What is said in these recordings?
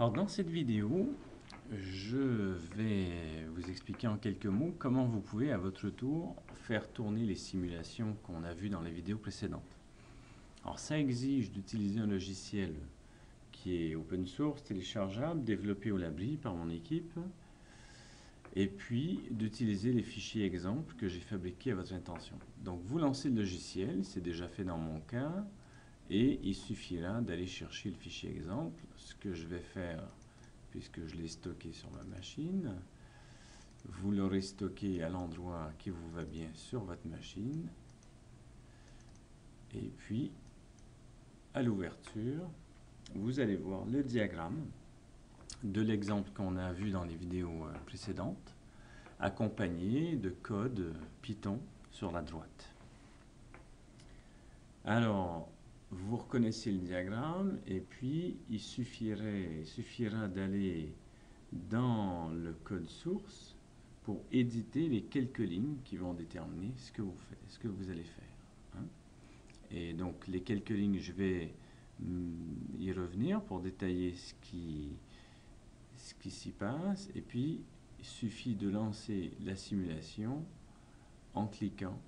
Alors dans cette vidéo, je vais vous expliquer en quelques mots comment vous pouvez à votre tour faire tourner les simulations qu'on a vues dans les vidéos précédentes. Alors ça exige d'utiliser un logiciel qui est open source, téléchargeable, développé au l'abri par mon équipe, et puis d'utiliser les fichiers exemples que j'ai fabriqués à votre intention. Donc vous lancez le logiciel, c'est déjà fait dans mon cas, et il suffira d'aller chercher le fichier exemple. Ce que je vais faire, puisque je l'ai stocké sur ma machine, vous l'aurez stocké à l'endroit qui vous va bien sur votre machine. Et puis, à l'ouverture, vous allez voir le diagramme de l'exemple qu'on a vu dans les vidéos précédentes, accompagné de code Python sur la droite. Alors, vous reconnaissez le diagramme et puis il suffira d'aller dans le code source pour éditer les quelques lignes qui vont déterminer ce que vous faites, ce que vous allez faire. Hein. Et donc les quelques lignes, je vais y revenir pour détailler ce qui s'y passe. Et puis il suffit de lancer la simulation en cliquant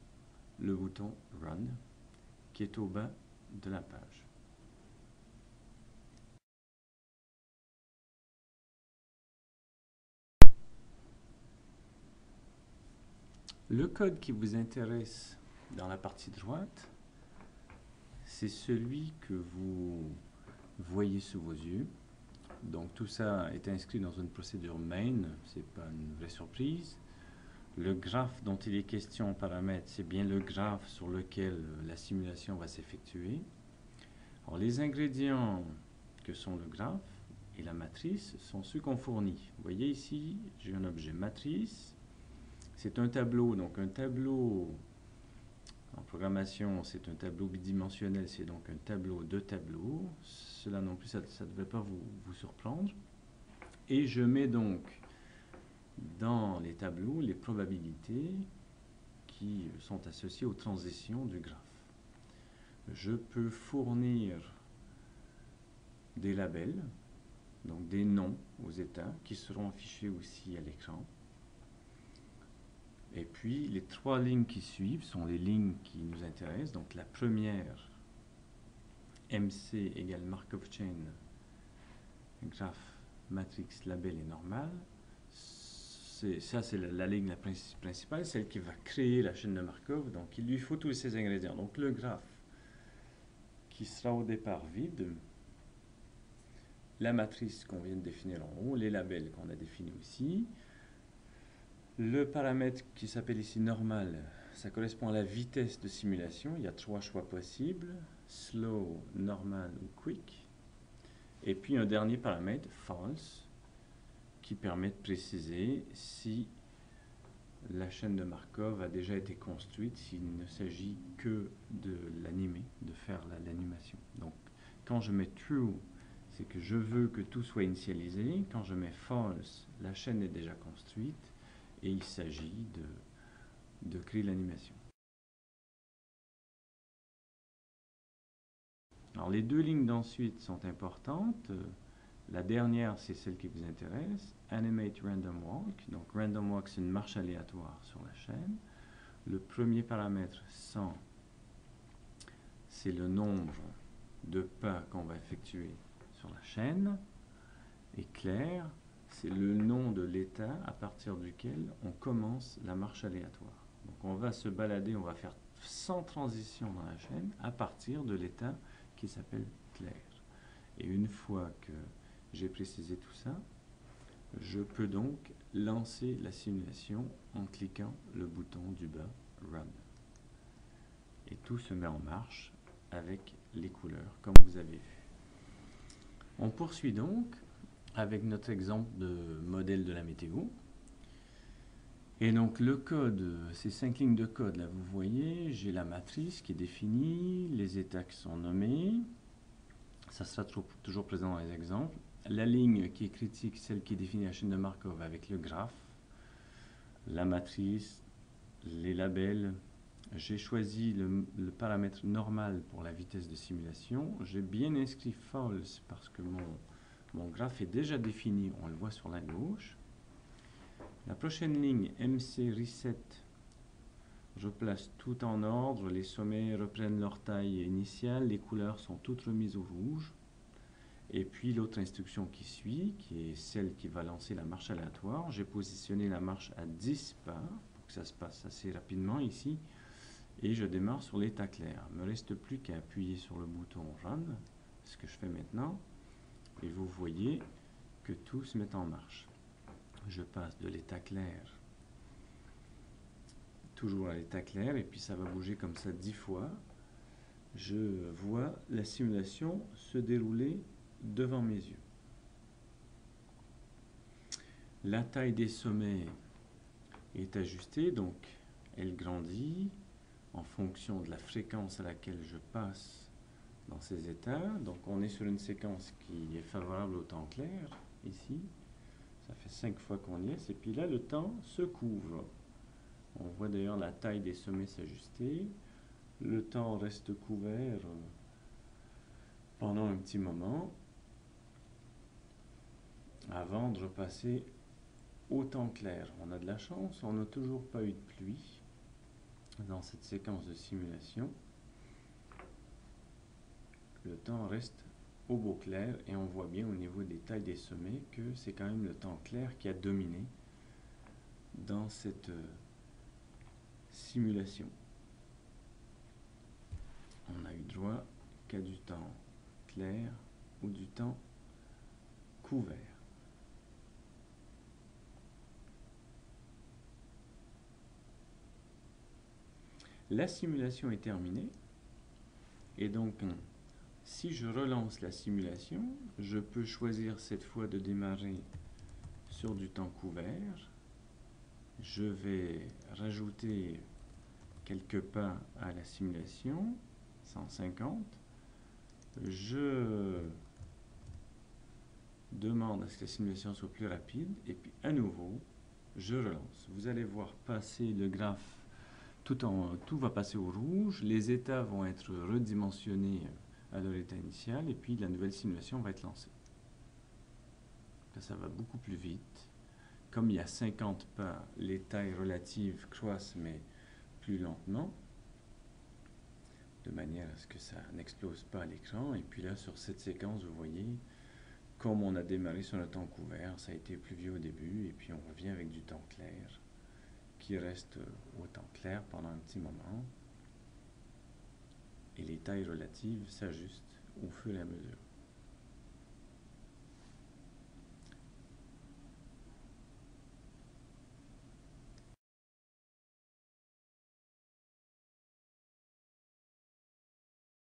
le bouton Run qui est au bas de la page. Le code qui vous intéresse dans la partie droite, c'est celui que vous voyez sous vos yeux. Donc tout ça est inscrit dans une procédure main, c'est pas une vraie surprise. Le graphe dont il est question en paramètres, c'est bien le graphe sur lequel la simulation va s'effectuer. Alors les ingrédients que sont le graphe et la matrice sont ceux qu'on fournit. Vous voyez ici, j'ai un objet matrice. C'est un tableau, donc un tableau en programmation, c'est un tableau bidimensionnel, c'est donc un tableau de tableaux. Cela non plus, ça ne devrait pas vous surprendre. Et je mets donc dans les tableaux les probabilités qui sont associées aux transitions du graphe. Je peux fournir des labels, donc des noms aux états qui seront affichés aussi à l'écran. Et puis les trois lignes qui suivent sont les lignes qui nous intéressent. Donc la première, MC égale Markov Chain, graphe, matrix, label et normal. Ça, c'est la ligne principale, celle qui va créer la chaîne de Markov. Donc il lui faut tous ces ingrédients. Donc le graphe qui sera au départ vide, la matrice qu'on vient de définir en haut, les labels qu'on a définis aussi. Le paramètre qui s'appelle ici normal, ça correspond à la vitesse de simulation. Il y a trois choix possibles, slow, normal ou quick. Et puis un dernier paramètre, false, qui permet de préciser si la chaîne de Markov a déjà été construite, s'il ne s'agit que de l'animer, de faire l'animation. Donc quand je mets true, c'est que je veux que tout soit initialisé. Quand je mets false, la chaîne est déjà construite. Et il s'agit de créer l'animation. Alors les deux lignes d'ensuite sont importantes. La dernière, c'est celle qui vous intéresse, Animate Random Walk. Donc Random Walk, c'est une marche aléatoire sur la chaîne. Le premier paramètre, 100, c'est le nombre de pas qu'on va effectuer sur la chaîne. Et clair, c'est le nom de l'état à partir duquel on commence la marche aléatoire. Donc on va se balader, on va faire 100 transitions dans la chaîne à partir de l'état qui s'appelle clair. Et une fois que j'ai précisé tout ça, je peux donc lancer la simulation en cliquant le bouton du bas Run. Et tout se met en marche avec les couleurs comme vous avez vu. On poursuit donc avec notre exemple de modèle de la météo. Et donc le code, ces 5 lignes de code, là vous voyez, j'ai la matrice qui est définie, les états qui sont nommés, ça sera toujours présent dans les exemples. La ligne qui est critique, celle qui définit la chaîne de Markov avec le graphe, la matrice, les labels. J'ai choisi le paramètre normal pour la vitesse de simulation. J'ai bien inscrit false parce que Mon graphe est déjà défini, on le voit sur la gauche. La prochaine ligne, MC Reset, je place tout en ordre, les sommets reprennent leur taille initiale, les couleurs sont toutes remises au rouge. Et puis l'autre instruction qui suit, qui est celle qui va lancer la marche aléatoire, j'ai positionné la marche à 10 pas, pour que ça se passe assez rapidement ici, et je démarre sur l'état clair. Il ne me reste plus qu'à appuyer sur le bouton Run, ce que je fais maintenant, et vous voyez que tout se met en marche. Je passe de l'état clair, toujours à l'état clair, et puis ça va bouger comme ça 10 fois. Je vois la simulation se dérouler devant mes yeux. La taille des sommets est ajustée, donc elle grandit en fonction de la fréquence à laquelle je passe dans ces états. Donc on est sur une séquence qui est favorable au temps clair, ici. Ça fait 5 fois qu'on y est, et puis là le temps se couvre. On voit d'ailleurs la taille des sommets s'ajuster. Le temps reste couvert pendant un petit moment avant de repasser au temps clair. On a de la chance, on n'a toujours pas eu de pluie dans cette séquence de simulation. Le temps reste au beau clair et on voit bien au niveau des tailles des sommets que c'est quand même le temps clair qui a dominé dans cette simulation. On a eu droit qu'à du temps clair ou du temps couvert. La simulation est terminée et donc si je relance la simulation, je peux choisir cette fois de démarrer sur du temps couvert. Je vais rajouter quelques pas à la simulation, 150. Je demande à ce que la simulation soit plus rapide et puis à nouveau, je relance. Vous allez voir passer le graphe, tout va passer au rouge, les états vont être redimensionnés à leur état initial et puis la nouvelle simulation va être lancée. Là, ça va beaucoup plus vite. Comme il y a 50 pas, les tailles relatives croissent mais plus lentement, de manière à ce que ça n'explose pas à l'écran. Et puis là, sur cette séquence, vous voyez, comme on a démarré sur le temps couvert, ça a été pluvieux au début, et puis on revient avec du temps clair, qui reste au temps clair pendant un petit moment, et les tailles relatives s'ajustent au fur et à mesure.